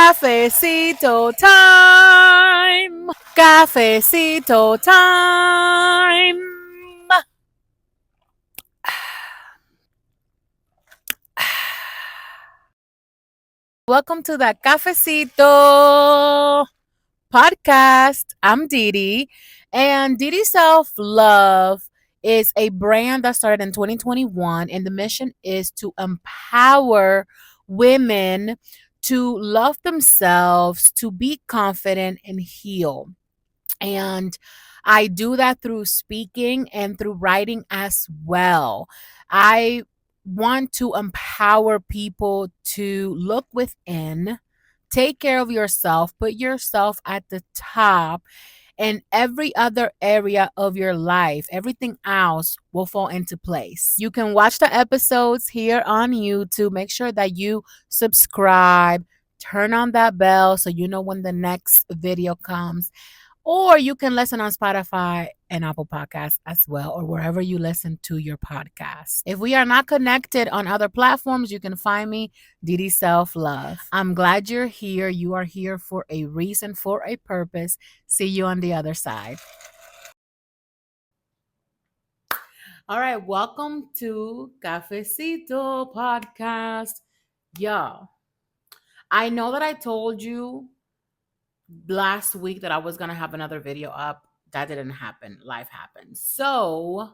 Cafecito time. Cafecito time. Welcome to the Cafecito podcast. I'm Didi, and Didi Self Love is a brand that started in 2021, and the mission is to empower women to love themselves, to be confident, and heal. And I do that through speaking and through writing as well. I want to empower people to look within, take care of yourself, put yourself at the top, and every other area of your life, everything else will fall into place. You can watch the episodes here on YouTube. Make sure that you subscribe, turn on that bell so you know when the next video comes. Or you can listen on Spotify and Apple Podcasts as well, or wherever you listen to your podcast. If we are not connected on other platforms, you can find me, Didi Self Love. I'm glad you're here. You are here for a reason, for a purpose. See you on the other side. All right, welcome to Cafecito Podcast. Y'all, I know that I told you last week that I was going to have another video up. That didn't happen. Life happened. So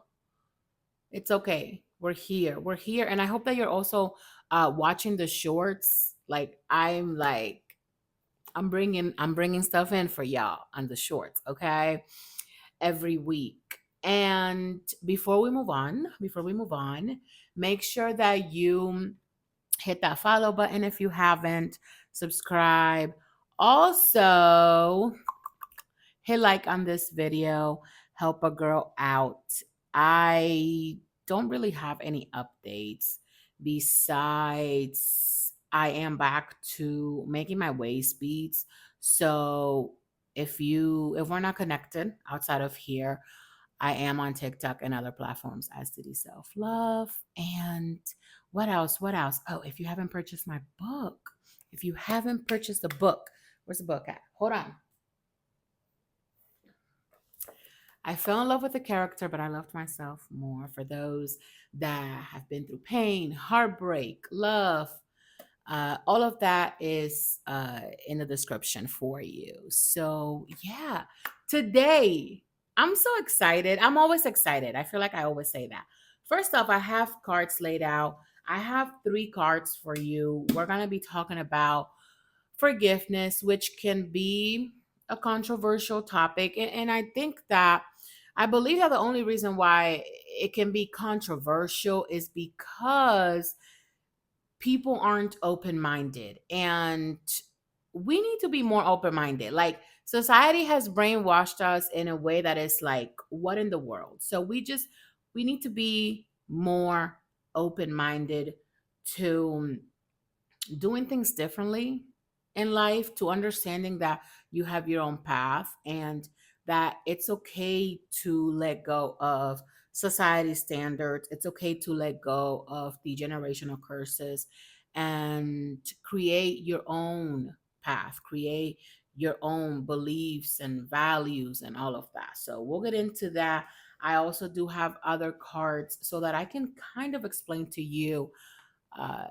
it's okay. We're here. We're here. And I hope that you're also watching the shorts. I'm bringing stuff in for y'all on the shorts, okay? Every week. And before we move on, make sure that you hit that follow button if you haven't, subscribe. Also, hit like on this video, help a girl out. I don't really have any updates besides I am back to making my waist beads. So if we're not connected outside of here, I am on TikTok and other platforms as Diddy Self Love. And what else? What else? Oh, if you haven't purchased my book, if you haven't purchased the book, where's the book at? Hold on. I fell in love with the character, but I loved myself more. For those that have been through pain, heartbreak, love, all of that is in the description for you. So, yeah, today I'm so excited. I'm always excited. I feel like I always say that. First off, I have cards laid out. I have 3 cards for you. We're going to be talking about forgiveness, which can be a controversial topic. And I believe that the only reason why it can be controversial is because people aren't open minded. And we need to be more open minded. Like, society has brainwashed us in a way that is like, what in the world? So we need to be more open minded to doing things differently in life, to understanding that you have your own path and that it's okay to let go of society standards. It's okay to let go of the generational curses and create your own path, create your own beliefs and values and all of that. So we'll get into that. I also do have other cards so that I can kind of explain to you uh,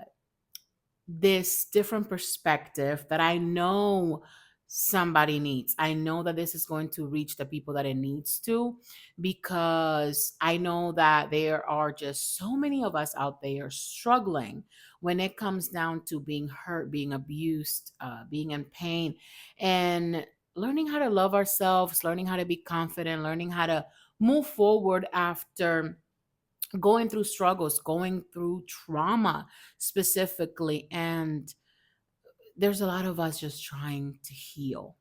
this different perspective that I know somebody needs. I know that this is going to reach the people that it needs to, because I know that there are just so many of us out there struggling when it comes down to being hurt, being abused, being in pain, and learning how to love ourselves, learning how to be confident, learning how to move forward after going through struggles, going through trauma specifically. And there's a lot of us just trying to heal.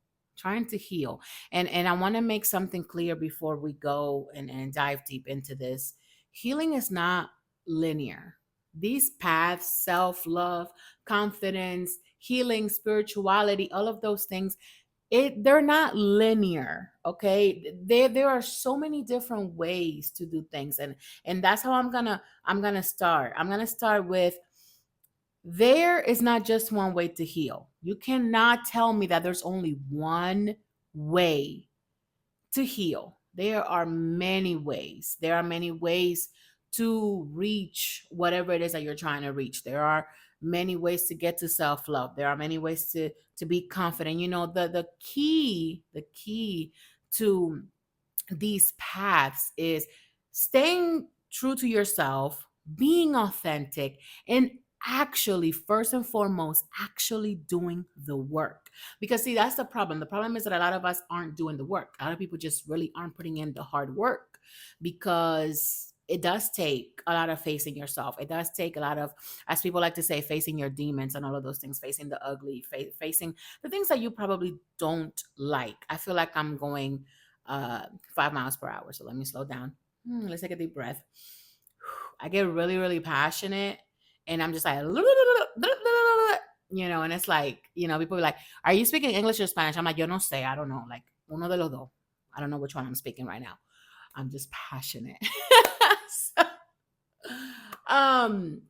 And I want to make something clear before we go and dive deep into this. Healing is not linear. These paths, self-love, confidence, healing, spirituality, all of those things, they're not linear. Okay, there are so many different ways to do things. And that's how I'm gonna start with, there is not just one way to heal. You cannot tell me that there's only one way to heal. There are many ways. There are many ways to reach whatever it is that you're trying to reach. There are many ways to get to self-love. There are many ways to be confident. You know, the key to these paths is staying true to yourself, being authentic, and actually, first and foremost, actually doing the work. Because, see, that's the problem. The problem is that a lot of us aren't doing the work. A lot of people just really aren't putting in the hard work because it does take a lot of facing yourself. It does take a lot of, as people like to say, facing your demons and all of those things, facing the ugly, facing the things that you probably don't like. I feel like I'm going uh 5 miles per hour. So let me slow down. Let's take a deep breath. I get really, really passionate and I'm just like, and it's like, people be like, are you speaking English or Spanish? I'm like, yo no sé. I don't know. Like, uno de los dos. I don't know which one I'm speaking right now. I'm just passionate. So, um,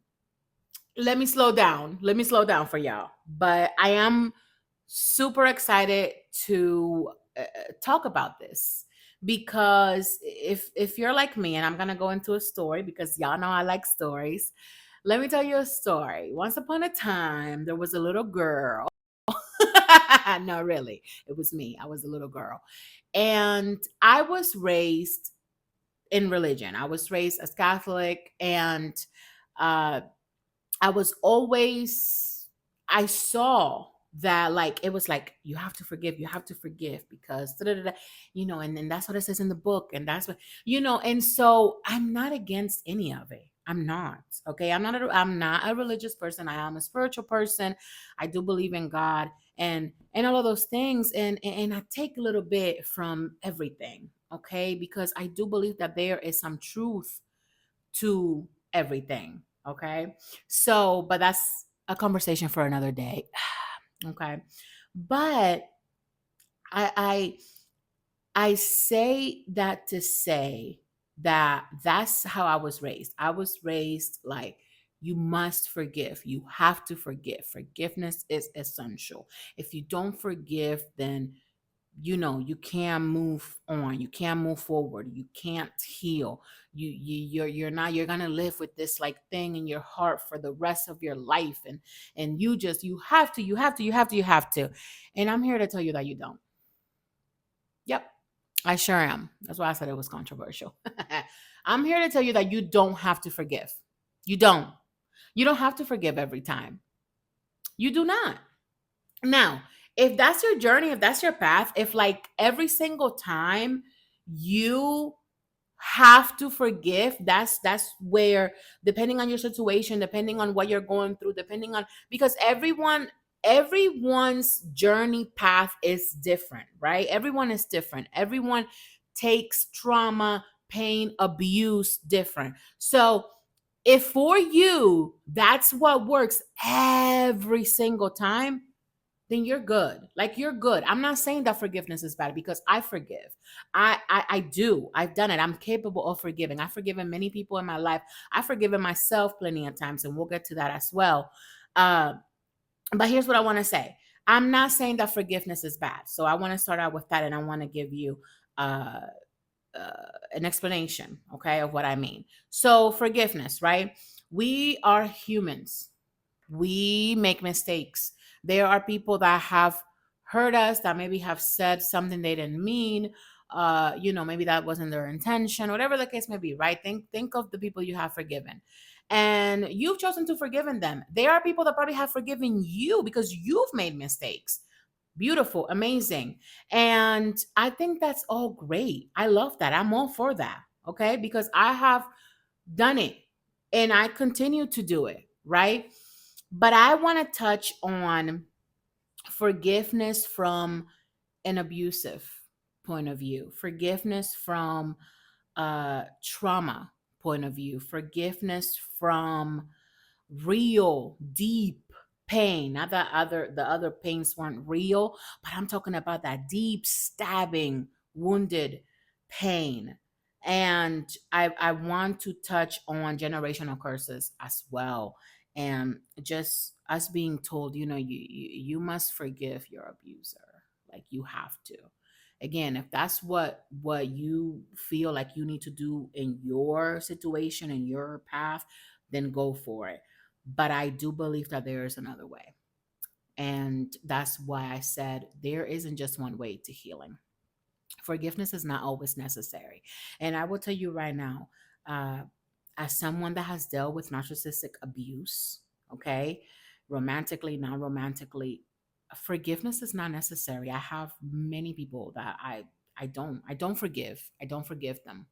let me slow down. Let me slow down for y'all. But I am super excited to talk about this because if you're like me, and I'm gonna go into a story because y'all know I like stories. Let me tell you a story. Once upon a time, there was a little girl. No, really, it was me. I was a little girl, and I was raised in religion. I was raised as Catholic, and uh, I was always, I saw that, like, it was like, you have to forgive because, da, da, da, da, and then that's what it says in the book. And that's what, and so I'm not against any of it. I'm not. Okay. I'm not a religious person. I am a spiritual person. I do believe in God and all of those things. And I take a little bit from everything. Okay. Because I do believe that there is some truth to everything. Okay. So, but that's a conversation for another day. Okay. But I I I say that to say that that's how I was raised. I was raised like you must forgive. You have to forgive. Forgiveness is essential. If you don't forgive, then you can't move on, you can't move forward, you can't heal. You're gonna live with this like thing in your heart for the rest of your life, and you have to. And I'm here to tell you that you don't. Yep, I sure am. That's why I said it was controversial. I'm here to tell you that you don't have to forgive. You don't you don't have to forgive every time. You do not. Now, if that's your journey, if that's your path, if like every single time you have to forgive, that's where, depending on your situation, depending on what you're going through, depending on, because everyone's journey path is different, right? Everyone is different. Everyone takes trauma, pain, abuse different. So if for you that's what works every single time, then you're good. Like, you're good. I'm not saying that forgiveness is bad because I forgive. I do. I've done it. I'm capable of forgiving. I've forgiven many people in my life. I've forgiven myself plenty of times, and we'll get to that as well. Uh, but here's what I want to say. I'm not saying that forgiveness is bad. So I want to start out with that, and I want to give you uh, an explanation, okay, of what I mean. So forgiveness, right? We are humans. We make mistakes. There are people that have hurt us, that maybe have said something they didn't mean. Maybe that wasn't their intention, whatever the case may be, right? Think of the people you have forgiven. And you've chosen to forgive them. There are people that probably have forgiven you because you've made mistakes. Beautiful, amazing. And I think that's all great. I love that. I'm all for that. Okay. Because I have done it and I continue to do it. Right. But I want to touch on forgiveness from an abusive point of view, forgiveness from trauma point of view, forgiveness from real deep pain. Not that the other pains weren't real, but I'm talking about that deep stabbing wounded pain. And I want to touch on generational curses as well, and just us being told, you must forgive your abuser. Like you have to. Again, if that's what you feel like you need to do in your situation, in your path, then go for it. But I do believe that there is another way. And that's why I said there isn't just one way to healing. Forgiveness is not always necessary. And I will tell you right now, uh, as someone that has dealt with narcissistic abuse, okay, romantically, non romantically, forgiveness is not necessary. I have many people that I don't forgive. I don't forgive them,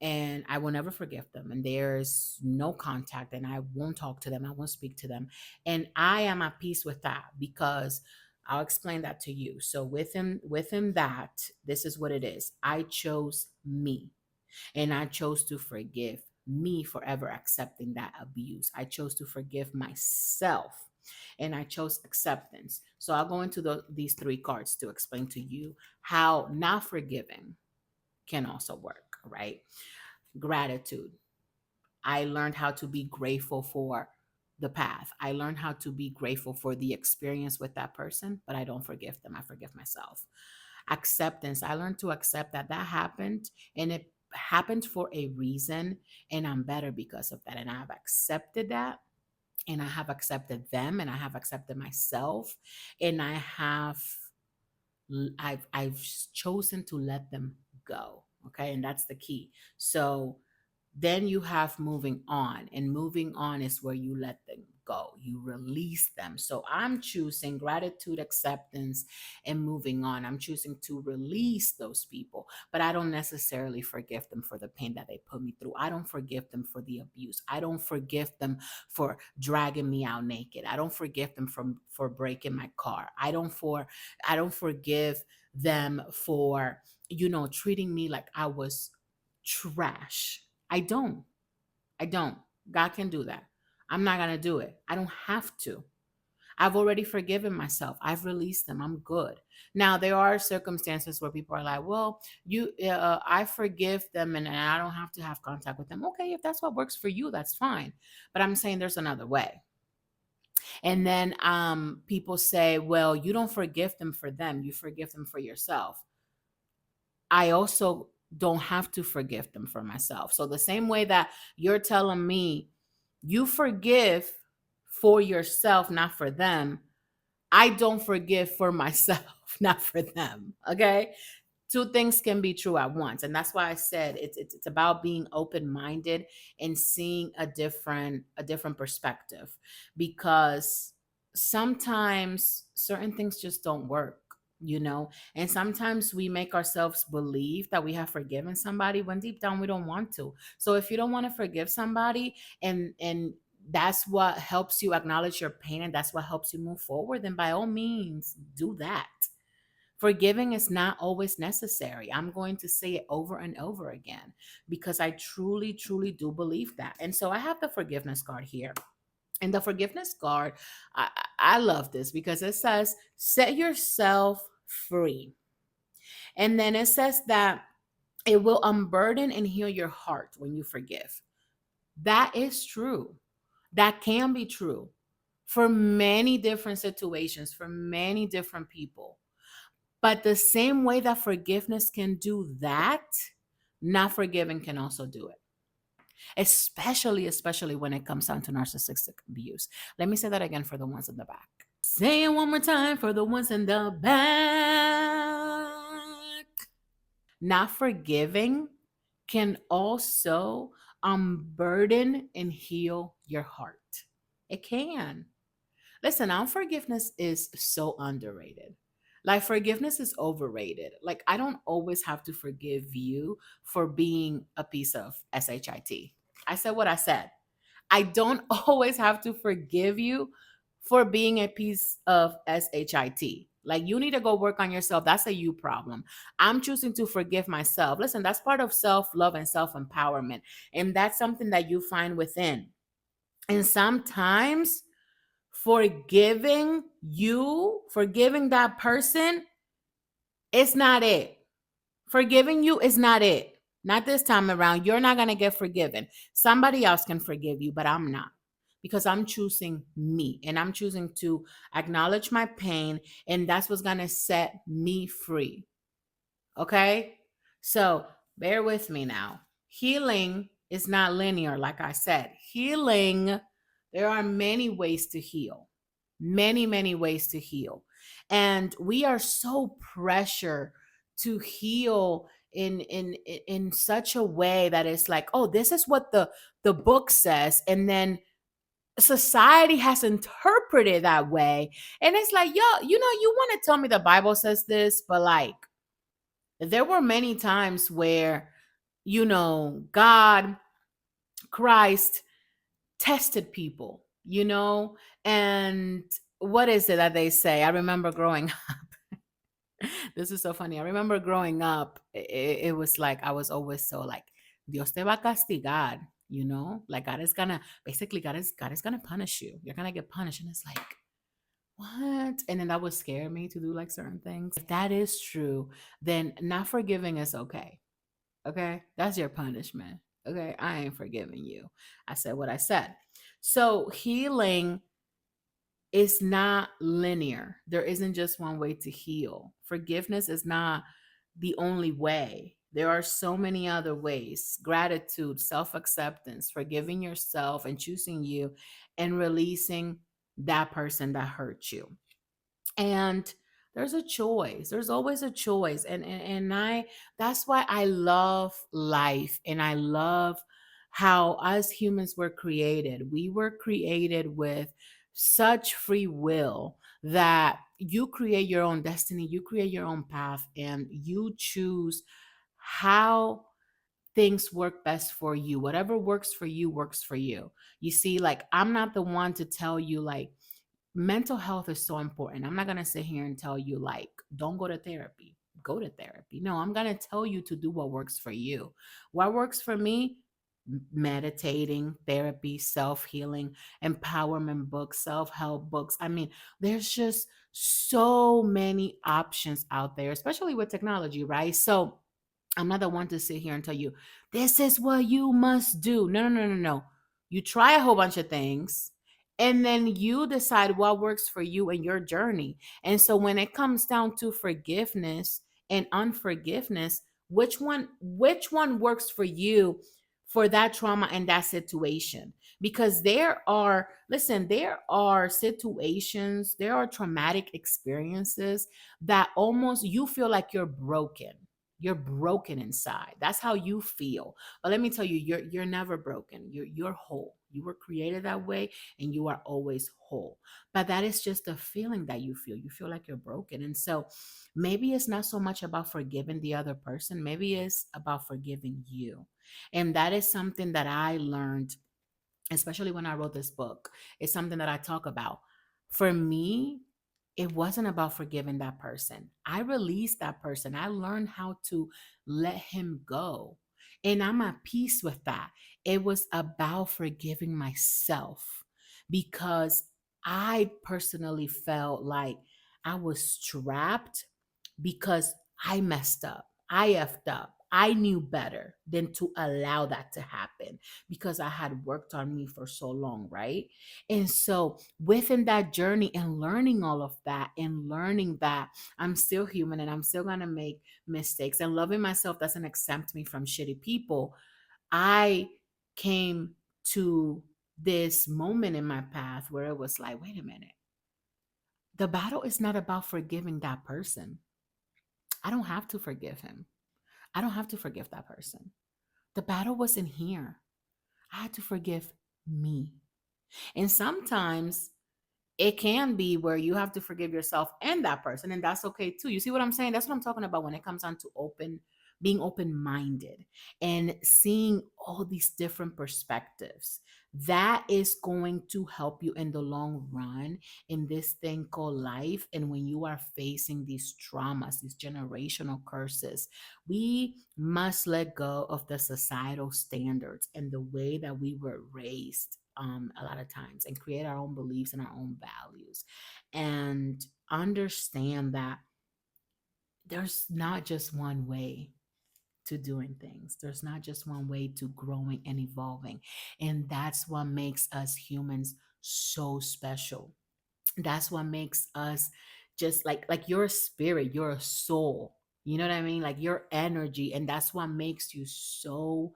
and I will never forgive them. And there's no contact, and I won't talk to them. I won't speak to them. And I am at peace with that because I'll explain that to you. So within that, this is what it is. I chose me, and I chose to forgive me for ever accepting that abuse. I chose to forgive myself, and I chose acceptance. So I'll go into these three cards to explain to you how not forgiving can also work, right? Gratitude. I learned how to be grateful for the path. I learned how to be grateful for the experience with that person, but I don't forgive them. I forgive myself. Acceptance. I learned to accept that that happened, and it happened for a reason, and I'm better because of that. And I have accepted that, and I have accepted them, and I have accepted myself, and I've chosen to let them go. Okay, and that's the key. So then you have moving on, and moving on is where you let them go, you release them. So I'm choosing gratitude, acceptance, and moving on. I'm choosing to release those people, but I don't necessarily forgive them for the pain that they put me through. I don't forgive them for the abuse. I don't forgive them for dragging me out naked. I don't forgive them for breaking my car. I don't forgive them for treating me like I was trash. I don't. I don't. God can do that. I'm not going to do it. I don't have to. I've already forgiven myself. I've released them. I'm good. Now, there are circumstances where people are like, well, I forgive them, and I don't have to have contact with them. Okay, if that's what works for you, that's fine. But I'm saying there's another way. And then people say, well, you don't forgive them for them. You forgive them for yourself. I also don't have to forgive them for myself. So the same way that you're telling me you forgive for yourself, not for them, I don't forgive for myself, not for them. Okay? Two things can be true at once, and that's why I said it's about being open-minded and seeing a different perspective, because sometimes certain things just don't work, and sometimes we make ourselves believe that we have forgiven somebody when deep down we don't want to. So if you don't want to forgive somebody, and that's what helps you acknowledge your pain, and that's what helps you move forward, then by all means do that. Forgiving is not always necessary. I'm going to say it over and over again because I truly, truly do believe that. And so I have the forgiveness card here. And the forgiveness card, I love this because it says, set yourself free. And then it says that it will unburden and heal your heart when you forgive. That is true. That can be true for many different situations, for many different people. But the same way that forgiveness can do that, not forgiving can also do it. Especially when it comes down to narcissistic abuse. Let me say that again for the ones in the back. Say it one more time for the ones in the back. Not forgiving can also unburden and heal your heart. It can. Listen, unforgiveness is so underrated. Like, forgiveness is overrated. Like, I don't always have to forgive you for being a piece of shit. I said what I said. I don't always have to forgive you for being a piece of shit. Like, you need to go work on yourself. That's a you problem. I'm choosing to forgive myself. Listen, that's part of self love and self empowerment. And that's something that you find within. And sometimes forgiving that person, it's not it. Forgiving you is not it. Not this time around. You're not going to get forgiven. Somebody else can forgive you, but I'm not. because I'm choosing me and I'm choosing to acknowledge my pain, and that's what's going to set me free. Okay? So bear with me now. Healing is not linear, like I said. Healing, there are many ways to heal, many, many ways to heal. And we are so pressured to heal in such a way that it's like, oh, this is what the book says, and then society has interpreted that way. And it's like, yo, you want to tell me the Bible says this, but like, there were many times where, God, Christ tested people, and what is it that they say? I remember growing this is so funny. I remember growing up, it was like I was always so like, Dios te va a castigar, like God is gonna, basically God is gonna punish you. You're gonna get punished. And it's like, what? And then that would scare me to do like certain things. If that is true, then not forgiving is okay. Okay, that's your punishment. Okay, I ain't forgiving you. I said what I said. So healing is not linear. There isn't just one way to heal. Forgiveness is not the only way. There are so many other ways: gratitude, self acceptance, forgiving yourself and choosing you, and releasing that person that hurt you. And there's a choice. There's always a choice. And I that's why I love life, and I love how us humans were created. We were created with such free will that you create your own destiny, you create your own path, and you choose how things work best for you. Whatever works for you works for you. You see, like, I'm not the one to tell you, like, mental health is so important. I'm not going to sit here and tell you, like, don't go to therapy. Go to therapy. No, I'm going to tell you to do what works for you. What works for me? Meditating, therapy, self healing, empowerment books, self help books. I mean, there's just so many options out there, especially with technology, right? So, I'm not the one to sit here and tell you, this is what you must do. No, no, no, no, no. You try a whole bunch of things, and then you decide what works for you and your journey. And so when it comes down to forgiveness and unforgiveness, which one works for you for that trauma and that situation? Because there are situations, there are traumatic experiences that almost you feel like you're broken inside. That's how you feel. But let me tell you, you're never broken. You're whole. You were created that way, and you are always whole. But that is just a feeling that you feel. You feel like you're broken. And so maybe it's not so much about forgiving the other person. Maybe it's about forgiving you. And that is something that I learned, especially when I wrote this book. It's something that I talk about. For me, it wasn't about forgiving that person. I released that person. I learned how to let him go. And I'm at peace with that. It was about forgiving myself, because I personally felt like I was trapped because I messed up. I effed up. I knew better than to allow that to happen because I had worked on me for so long, right? And so within that journey and learning all of that, and learning that I'm still human and I'm still going to make mistakes, and loving myself doesn't exempt me from shitty people, I came to this moment in my path where it was like, wait a minute. The battle is not about forgiving that person. I don't have to forgive him. I don't have to forgive that person. The battle wasn't here. I had to forgive me. And sometimes it can be where you have to forgive yourself and that person, and that's okay too. You see what I'm saying? That's what I'm talking about when it comes on to being open-minded and seeing all these different perspectives. That is going to help you in the long run in this thing called life. And when you are facing these traumas, these generational curses, we must let go of the societal standards and the way that we were raised, a lot of times, and create our own beliefs and our own values, and understand that there's not just one way to doing things. There's not just one way to growing and evolving. And that's what makes us humans so special. That's what makes us just like your spirit, your soul, you know what I mean, like your energy. And that's what makes you so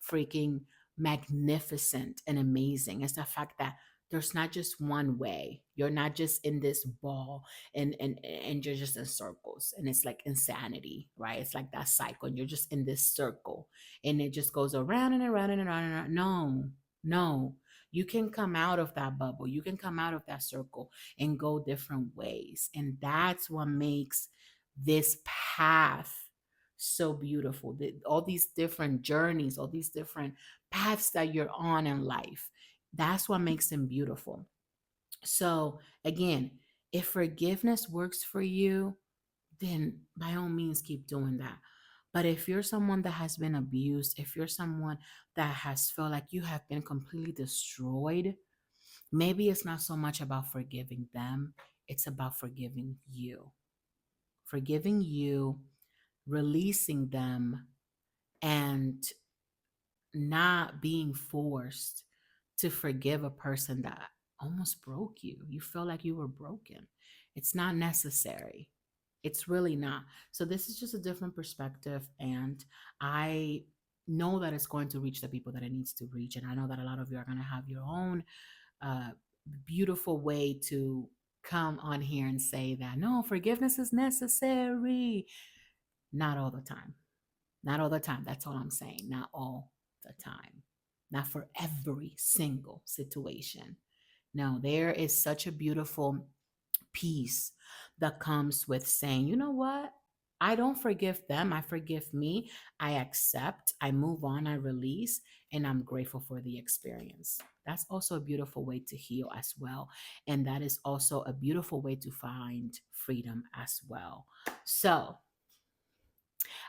freaking magnificent and amazing. It's the fact that there's not just one way. You're not just in this ball and you're just in circles, and it's like insanity, right? It's like that cycle, and you're just in this circle, and it just goes around and around and around and around. No, no, you can come out of that bubble, you can come out of that circle and go different ways. And that's what makes this path so beautiful. All these different journeys, all these different paths that you're on in life, that's what makes them beautiful. So, again, if forgiveness works for you, then by all means keep doing that. But if you're someone that has been abused, if you're someone that has felt like you have been completely destroyed, maybe it's not so much about forgiving them, it's about forgiving you. Forgiving you, releasing them, and not being forced to forgive a person that almost broke you. You feel like you were broken. It's not necessary. It's really not. So, this is just a different perspective. And I know that it's going to reach the people that it needs to reach. And I know that a lot of you are going to have your own uh, beautiful way to come on here and say that no, forgiveness is necessary. Not all the time. Not all the time. That's all I'm saying. Not all the time. Not for every single situation. No, there is such a beautiful peace that comes with saying, you know what? I don't forgive them. I forgive me. I accept. I move on. I release. And I'm grateful for the experience. That's also a beautiful way to heal as well. And that is also a beautiful way to find freedom as well. So,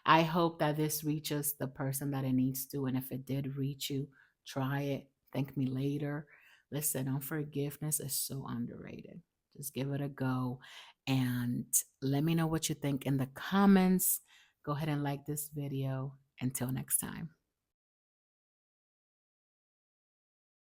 I hope that this reaches the person that it needs to. And if it did reach you, try it. Thank me later. Listen, unforgiveness is so underrated. Just give it a go and let me know what you think in the comments. Go ahead and like this video. Until next time.